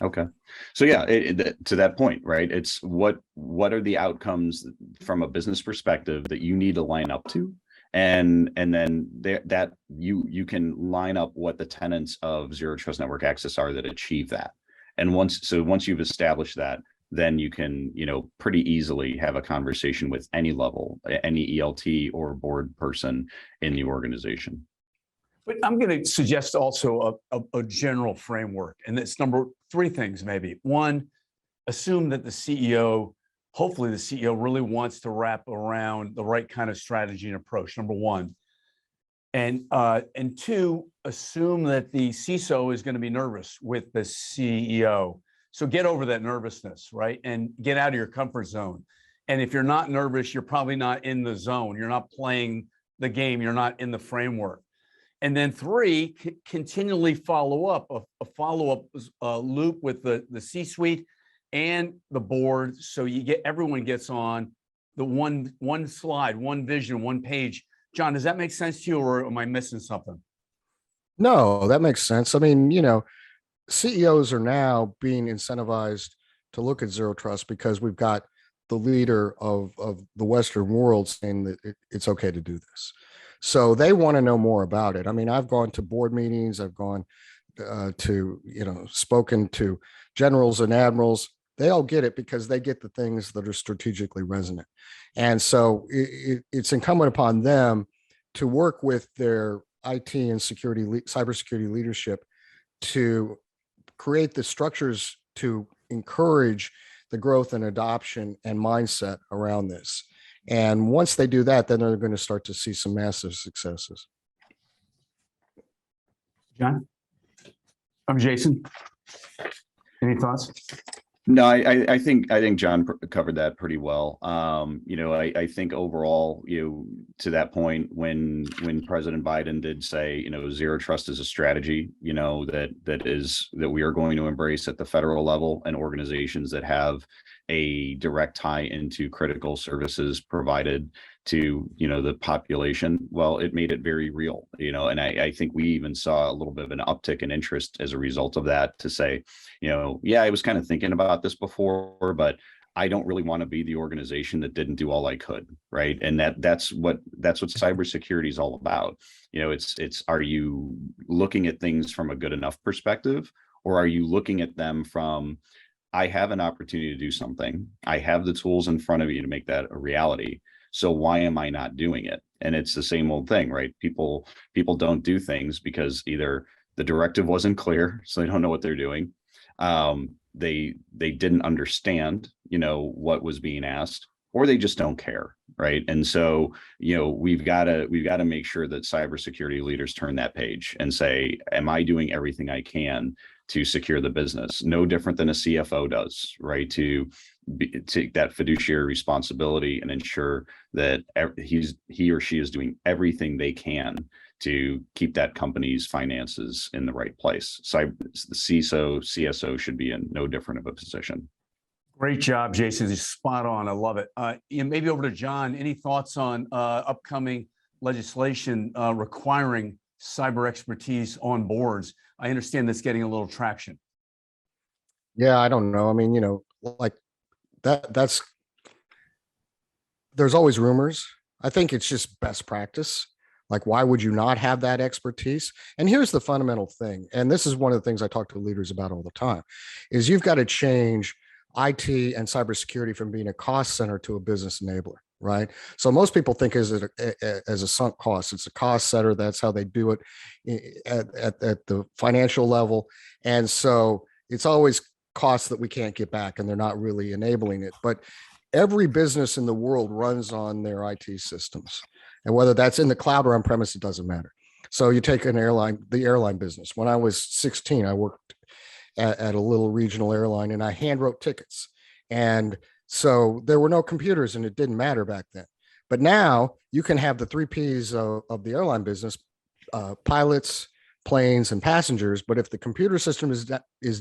Okay. So yeah, to that point, right? It's what are the outcomes from a business perspective that you need to line up to? And then that you can line up what the tenets of zero trust network access are that achieve that. And once you've established that, then you can, pretty easily have a conversation with any level, any ELT or board person in the organization. But I'm going to suggest also a general framework, and it's three things maybe. One, assume that the CEO, hopefully the CEO really wants to wrap around the right kind of strategy and approach, number one. And two, assume that the CISO is going to be nervous with the CEO. So get over that nervousness, right? And get out of your comfort zone. And if you're not nervous, you're probably not in the zone. You're not playing the game. You're not in the framework. And then three, continually follow up, a follow-up loop with the C-suite and the board. So everyone gets on the one slide, one vision, one page. John, does that make sense to you, or am I missing something? No, that makes sense. I mean, CEOs are now being incentivized to look at zero trust because we've got the leader of the Western world saying that it's okay to do this. So they want to know more about it. I mean, I've gone to board meetings, I've gone to, spoken to generals and admirals. They all get it because they get the things that are strategically resonant. And so it's incumbent upon them to work with their IT and cybersecurity leadership to create the structures to encourage the growth and adoption and mindset around this. And once they do that, then they're going to start to see some massive successes. John? I'm Jason. Any thoughts? No, I think John covered that pretty well. I think overall, to that point, when President Biden did say, zero trust is a strategy, that we are going to embrace at the federal level, and organizations that have a direct tie into critical services provided to, the population. Well, it made it very real, and I think we even saw a little bit of an uptick in interest as a result of that, to say, yeah, I was kind of thinking about this before, but I don't really want to be the organization that didn't do all I could, right? And that's what cybersecurity is all about. It's are you looking at things from a good enough perspective, or are you looking at them from, I have an opportunity to do something, I have the tools in front of you to make that a reality, so why am I not doing it? And it's the same old thing, right? People don't do things because either the directive wasn't clear, so they don't know what they're doing. They didn't understand, what was being asked, or they just don't care, right? And so, we've got to make sure that cybersecurity leaders turn that page and say, am I doing everything I can to secure the business? No different than a CFO does, right? To take that fiduciary responsibility and ensure that he or she is doing everything they can to keep that company's finances in the right place. So the CISO, CSO should be in no different of a position. Great job, Jason. You're spot on. I love it. Maybe over to John. Any thoughts on upcoming legislation requiring cyber expertise on boards? I understand that's getting a little traction. Yeah, I don't know. I mean, like there's always rumors. I think it's just best practice. Like, why would you not have that expertise? And here's the fundamental thing. And this is one of the things I talk to leaders about all the time, is you've got to change IT and cybersecurity from being a cost center to a business enabler, right? So most people think as a sunk cost. It's a cost center. That's how they do it at the financial level. And so it's always costs that we can't get back, and they're not really enabling it. But every business in the world runs on their IT systems. And whether that's in the cloud or on premise, it doesn't matter. So you take the airline business. When I was 16, I worked at a little regional airline, and I hand wrote tickets. And so there were no computers, and it didn't matter back then. But now you can have the 3 Ps of the airline business, pilots, planes, and passengers. But if the computer system is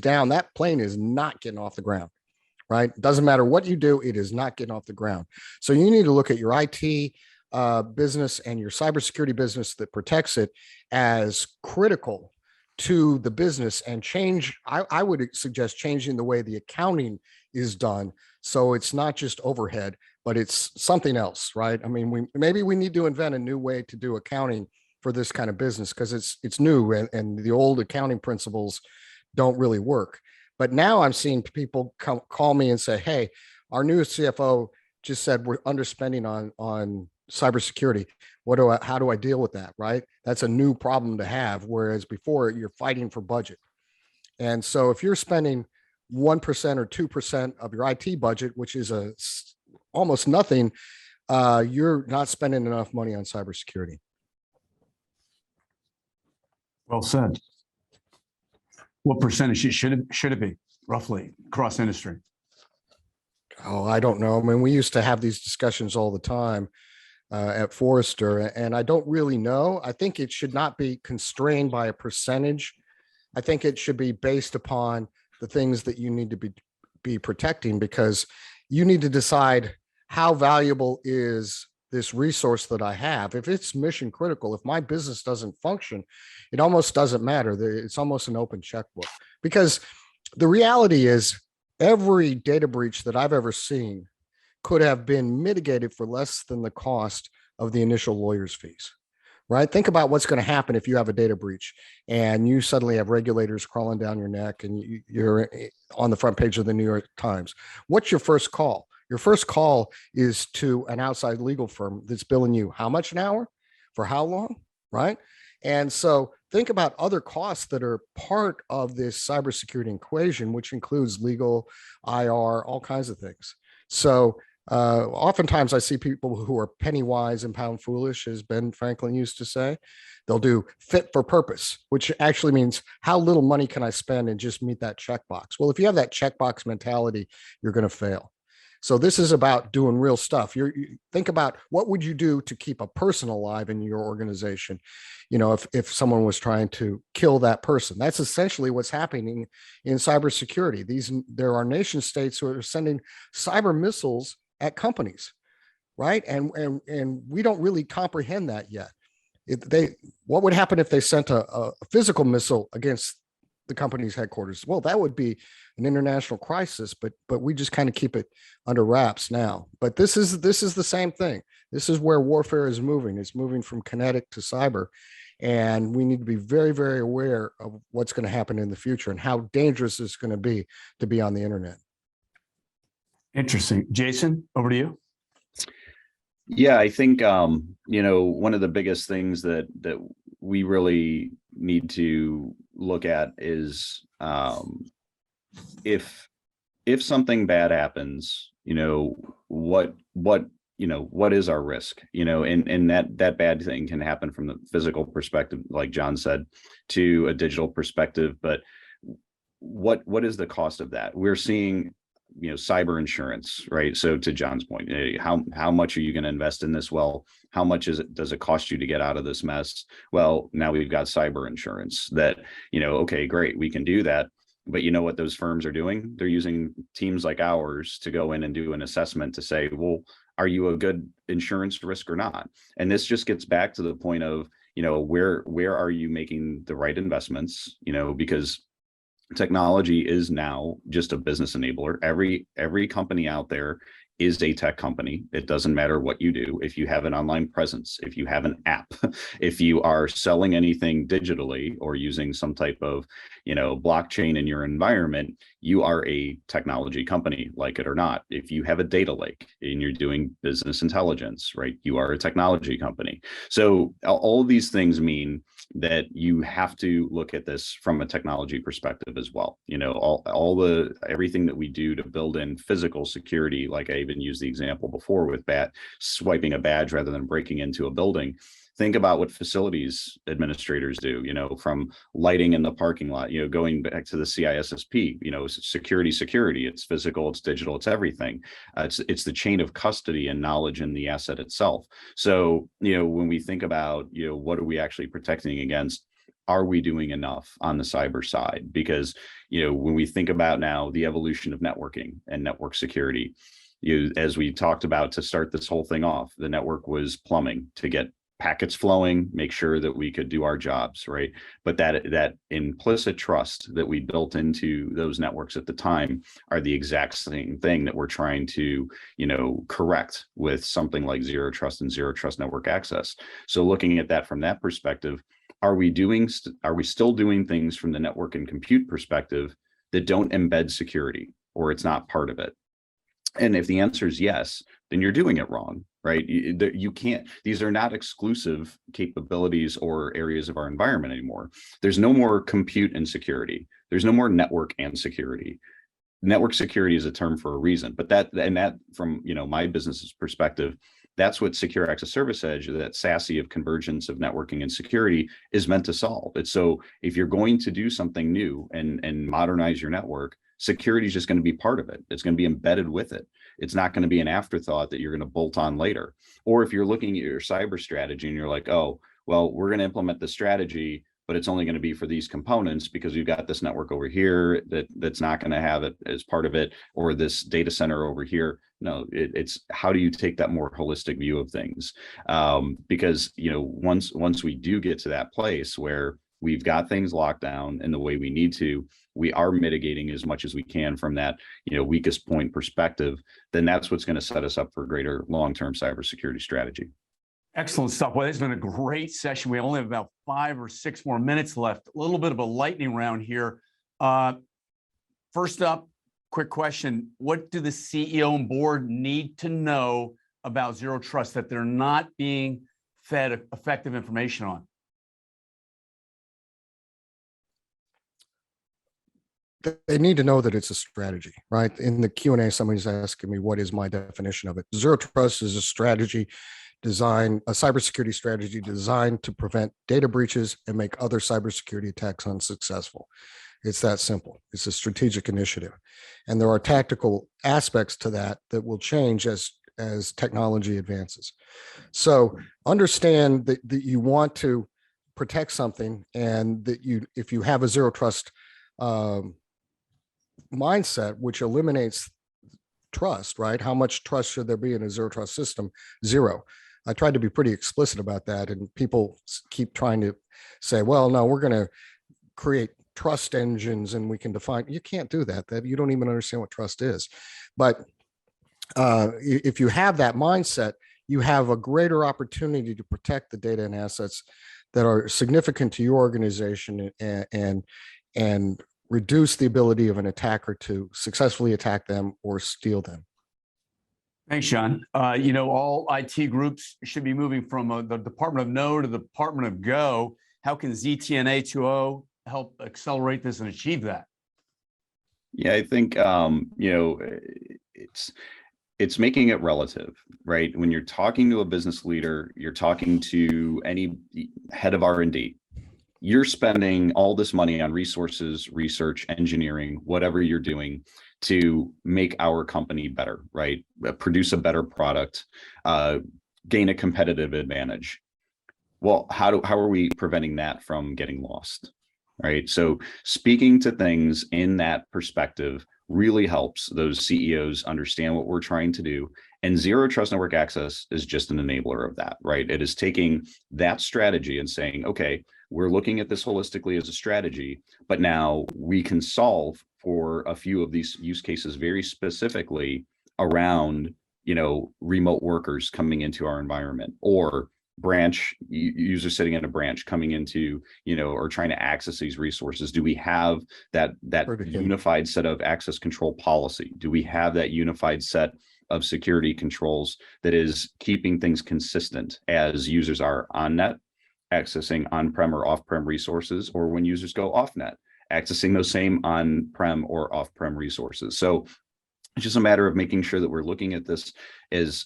down, that plane is not getting off the ground, right? It doesn't matter what you do, it is not getting off the ground. So you need to look at your IT business and your cybersecurity business that protects it as critical to the business, and change. I would suggest changing the way the accounting is done, so it's not just overhead, but it's something else, right? I mean, maybe we need to invent a new way to do accounting for this kind of business, because it's new, and the old accounting principles don't really work. But now I'm seeing people call me and say, "Hey, our new CFO just said we're underspending on cybersecurity. How do I deal with that?" Right? That's a new problem to have. Whereas before, you're fighting for budget. And so if you're spending 1% or 2% of your IT budget, which is almost nothing, you're not spending enough money on cybersecurity. Well said. What percentage should it be, roughly, across industry? Oh, I don't know. I mean, we used to have these discussions all the time at Forrester, and I don't really know. I think it should not be constrained by a percentage. I think it should be based upon the things that you need to be protecting, because you need to decide how valuable is this resource that I have. If it's mission critical, if my business doesn't function, it almost doesn't matter. It's almost an open checkbook, because the reality is every data breach that I've ever seen could have been mitigated for less than the cost of the initial lawyer's fees, right? Think about what's going to happen if you have a data breach and you suddenly have regulators crawling down your neck, and you're on the front page of the New York Times. What's your first call? Your first call is to an outside legal firm that's billing you how much an hour for how long, right? And so think about other costs that are part of this cybersecurity equation, which includes legal, IR, all kinds of things. So oftentimes I see people who are penny wise and pound foolish, as Ben Franklin used to say. They'll do fit for purpose, which actually means how little money can I spend and just meet that checkbox. Well, if you have that checkbox mentality, you're going to fail. So this is about doing real stuff. You think about, what would you do to keep a person alive in your organization? If someone was trying to kill that person. That's essentially what's happening in cybersecurity. There are nation states who are sending cyber missiles at companies, right? And we don't really comprehend that yet. What would happen if they sent a physical missile against the company's headquarters? Well, that would be an international crisis, but we just kind of keep it under wraps now. But this is the same thing. This is where warfare is moving. It's moving from kinetic to cyber, and we need to be very, very aware of what's going to happen in the future and how dangerous it's going to be on the internet. Interesting. Jason, over to you. Yeah, I think one of the biggest things that we really need to look at is if something bad happens, what is our risk? And that bad thing can happen from the physical perspective, like John said, to a digital perspective. But what is the cost of that? We're seeing cyber insurance, right? So to John's point, how much are you going to invest in this? Well, how much does it cost you to get out of this mess? Well, now we've got cyber insurance that, okay, great, we can do that. But you know what those firms are doing? They're using teams like ours to go in and do an assessment to say, well, are you a good insurance risk or not? And this just gets back to the point of, where are you making the right investments? Because technology is now just a business enabler. Every company out there is a tech company. It doesn't matter what you do. If you have an online presence, if you have an app, if you are selling anything digitally or using some type of, blockchain in your environment, you are a technology company, like it or not. If you have a data lake and you're doing business intelligence, right, you are a technology company. So all of these things mean that you have to look at this from a technology perspective as well. Everything that we do to build in physical security, like I even used the example before with swiping a badge rather than breaking into a building. Think about what facilities administrators do, from lighting in the parking lot, going back to the CISSP, security, it's physical, it's digital, it's everything. It's the chain of custody and knowledge in the asset itself. So, when we think about, what are we actually protecting against? Are we doing enough on the cyber side? Because, when we think about now the evolution of networking and network security, as we talked about to start this whole thing off, the network was plumbing to get packets flowing, make sure that we could do our jobs, right? But that implicit trust that we built into those networks at the time are the exact same thing that we're trying to, correct with something like zero trust and zero trust network access. So looking at that from that perspective, are we still doing things from the network and compute perspective that don't embed security, or it's not part of it? And if the answer is yes, then you're doing it wrong, right? You can't, these are not exclusive capabilities or areas of our environment anymore. There's no more compute and security. There's no more network and security. Network security is a term for a reason, but that from, my business's perspective, that's what Secure Access Service Edge, that SASE of convergence of networking and security, is meant to solve. It's so if you're going to do something new and modernize your network, security is just going to be part of it. It's going to be embedded with it. It's not going to be an afterthought that you're going to bolt on later. Or if you're looking at your cyber strategy and you're like, oh, well, we're going to implement the strategy, but it's only going to be for these components because we've got this network over here that's not going to have it as part of it, or this data center over here. No, it's how do you take that more holistic view of things? Because, once we do get to that place where we've got things locked down in the way we need to, we are mitigating as much as we can from that, weakest point perspective, then that's what's going to set us up for greater long-term cybersecurity strategy. Excellent stuff. Well, it's been a great session. We only have about 5 or 6 more minutes left. A little bit of a lightning round here. First up, quick question. What do the CEO and board need to know about zero trust that they're not being fed effective information on? They need to know that it's a strategy, right? In the Q&A, somebody's asking me, what is my definition of it? Zero trust is a strategy designed, a cybersecurity strategy designed to prevent data breaches and make other cybersecurity attacks unsuccessful. It's that simple. It's a strategic initiative. And there are tactical aspects to that will change as technology advances. So understand that you want to protect something, and that if you have a zero trust mindset, which eliminates trust, right? How much trust should there be in a zero trust system? Zero. I tried to be pretty explicit about that, and people keep trying to say, well, no, we're going to create trust engines and we can define. You can't do that. You don't even understand what trust is. But if you have that mindset, you have a greater opportunity to protect the data and assets that are significant to your organization, and reduce the ability of an attacker to successfully attack them or steal them. Thanks, John. All IT groups should be moving from the Department of No to the Department of Go. How can ZTNA 2.0 help accelerate this and achieve that? Yeah, I think, it's making it relative, right? When you're talking to a business leader, you're talking to any head of R&D, you're spending all this money on resources, research, engineering, whatever you're doing to make our company better, right? Produce a better product, gain a competitive advantage. Well, how are we preventing that from getting lost, right? So speaking to things in that perspective really helps those CEOs understand what we're trying to do. And zero trust network access is just an enabler of that, right? It is taking that strategy and saying, okay, we're looking at this holistically as a strategy, but now we can solve for a few of these use cases very specifically around, remote workers coming into our environment, or branch users sitting in a branch coming into, or trying to access these resources. Do we have that unified set of access control policy? Do we have that unified set of security controls that is keeping things consistent as users are on net, accessing on-prem or off-prem resources, or when users go off-net, accessing those same on-prem or off-prem resources? So it's just a matter of making sure that we're looking at this as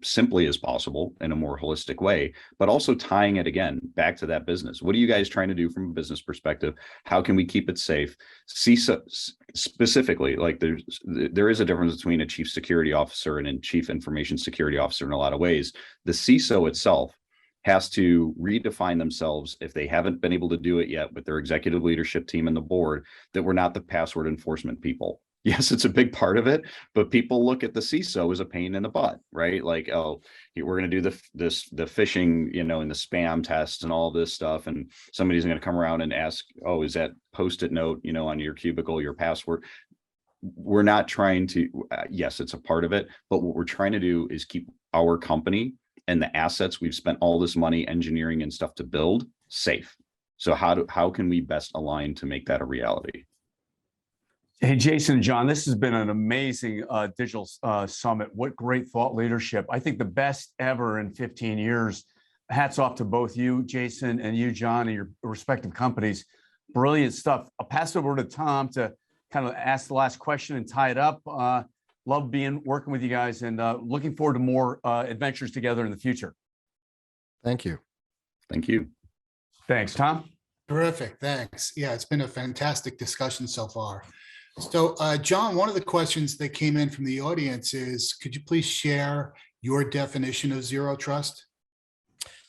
simply as possible in a more holistic way, but also tying it again back to that business. What are you guys trying to do from a business perspective? How can we keep it safe? CISO specifically, like there is a difference between a chief security officer and a chief information security officer in a lot of ways. The CISO itself has to redefine themselves, if they haven't been able to do it yet with their executive leadership team and the board, that we're not the password enforcement people. Yes, it's a big part of it, but people look at the CISO as a pain in the butt, right? Like, oh, we're going to do the phishing, and the spam test and all this stuff, and somebody's going to come around and ask, oh, is that Post-it note, on your cubicle, your password? We're not trying to. Yes, it's a part of it, but what we're trying to do is keep our company and the assets we've spent all this money, engineering and stuff to build, safe. So how can we best align to make that a reality? Hey, Jason and John, this has been an amazing digital summit. What great thought leadership. I think the best ever in 15 years. Hats off to both you, Jason, and you, John, and your respective companies. Brilliant stuff. I'll pass it over to Tom to kind of ask the last question and tie it up. Love working with you guys, and looking forward to more adventures together in the future. Thank you. Thank you. Thanks, Tom. Terrific, thanks. Yeah, it's been a fantastic discussion so far. So, John, one of the questions that came in from the audience is, could you please share your definition of zero trust?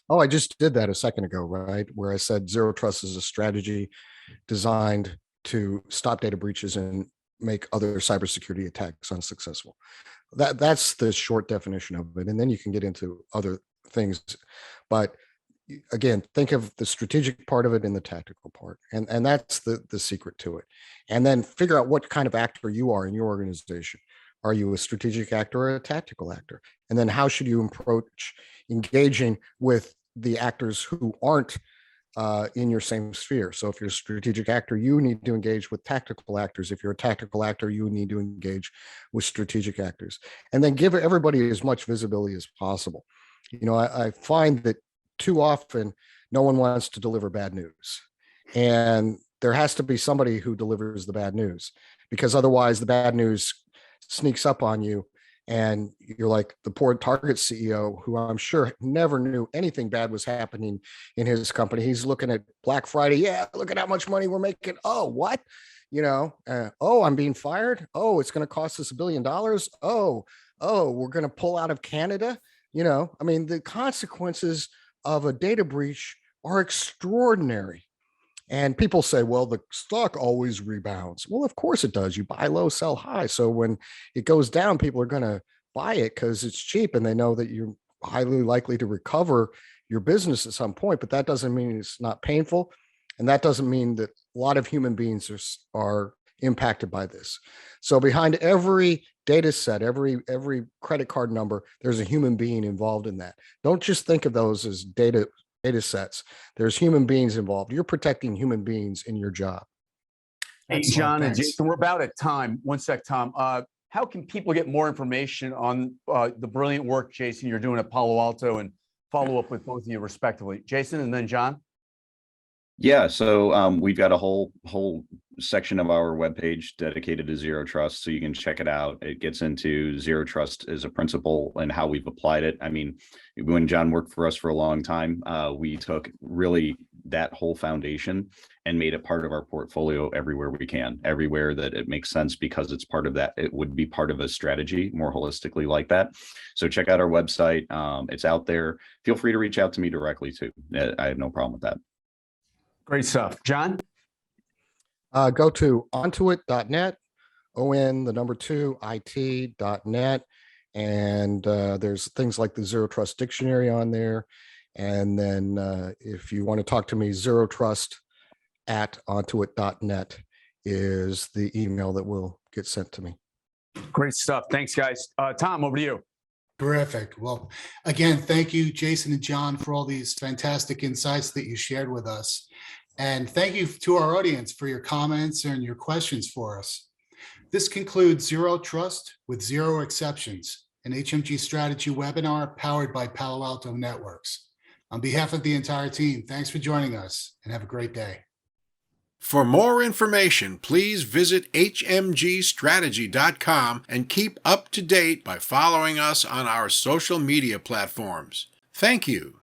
Oh, I just did that a second ago, right? Where I said zero trust is a strategy designed to stop data breaches and make other cybersecurity attacks unsuccessful. That's the short definition of it. And then you can get into other things. But again, think of the strategic part of it and the tactical part. And that's the secret to it. And then figure out what kind of actor you are in your organization. Are you a strategic actor or a tactical actor? And then how should you approach engaging with the actors who aren't in your same sphere? So if you're a strategic actor, you need to engage with tactical actors. If you're a tactical actor, you need to engage with strategic actors. And then give everybody as much visibility as possible. I find that too often, no one wants to deliver bad news. And there has to be somebody who delivers the bad news, because otherwise the bad news sneaks up on you. And you're like the poor Target CEO, who I'm sure never knew anything bad was happening in his company. He's looking at Black Friday. Yeah, look at how much money we're making. Oh, what? Oh, I'm being fired. Oh, it's going to cost us $1 billion. Oh, we're going to pull out of Canada. The consequences of a data breach are extraordinary. And people say, well, the stock always rebounds. Well, of course it does. You buy low, sell high. So when it goes down, people are going to buy it because it's cheap and they know that you're highly likely to recover your business at some point. But that doesn't mean it's not painful. And that doesn't mean that a lot of human beings are impacted by this. So behind every data set, every credit card number, there's a human being involved in that. Don't just think of those as data sets. There's human beings involved. You're protecting human beings in your job. Hey, John and Jason, we're about at time. One sec, Tom. How can people get more information on the brilliant work, Jason, you're doing at Palo Alto, and follow up with both of you respectively? Jason and then John. Yeah, so we've got a whole section of our webpage dedicated to zero trust, so you can check it out. It gets into zero trust as a principle and how we've applied it. I mean, when John worked for us for a long time, we took really that whole foundation and made it part of our portfolio everywhere we can, everywhere that it makes sense, because it's part of that. It would be part of a strategy more holistically like that. So check out our website. It's out there. Feel free to reach out to me directly too. I have no problem with that. Great stuff. John? Go to ontoit.net, it.net. And there's things like the Zero Trust Dictionary on there. And then if you want to talk to me, zerotrust@ontoit.net is the email that will get sent to me. Great stuff. Thanks, guys. Tom, over to you. Terrific. Well, again, thank you, Jason and John, for all these fantastic insights that you shared with us. And thank you to our audience for your comments and your questions for us. This concludes Zero Trust with Zero Exceptions, an HMG strategy webinar powered by Palo Alto Networks. On behalf of the entire team, thanks for joining us and have a great day. For more information, please visit hmgstrategy.com and keep up to date by following us on our social media platforms. Thank you.